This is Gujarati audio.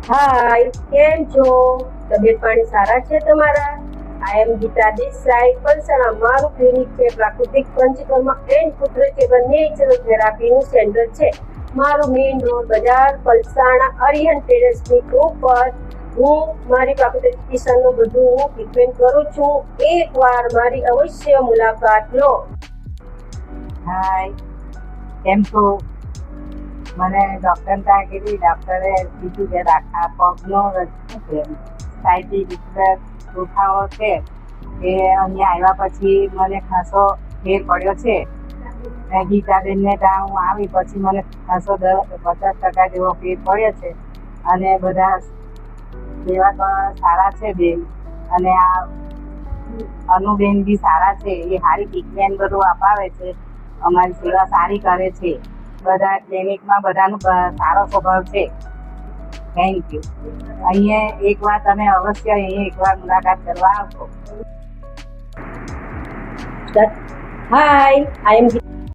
હાય, કેમ છો? તબિયત પાણી સારા છે તમારા? આઈ એમ ગીતા દેસાઈ, પલસાણા. મારું ક્લિનિક છે પ્રાકૃતિક પંચકર્મા એન્ડ કુદરતી નેચરલ થેરાપીનું સેન્ટર છે. મારું મેઇન રોડ બજાર, પલસાણા, અરિહંત ટેરેસની ઉપર. હું મારી પ્રાકૃતિક કિચનનું બધું હું ટ્રીટમેન્ટ કરું છું. એકવાર મારી અવશ્ય મુલાકાત લો. હાય, કેમ છો? મને ડૉક્ટર ત્યાં કીધી, ડૉક્ટરે કીધું કે આ પગનો સાઈડ દુખાવો છે એ અહીંયા આવ્યા પછી મને ખાસો ફેર પડ્યો છે. ગીતાબેનને ત્યાં હું આવી પછી મને ખાસો 50% જેવો ફેર પડ્યો છે. અને બધા સેવા તો સારા છે બેન, અને આ અનુબેન બી સારા છે. એ સારી ટ્રીટમેન્ટ બધું અપાવે છે, અમારી સેવા સારી કરે છે. બધા ક્લિનિકમાં બધાનો સારો સ્વભાવ છે. Thank you. અહીંયા એકવાર તમે અવશ્ય એકવાર મુલાકાત કરવા આવશો. હાય, આઈ એમ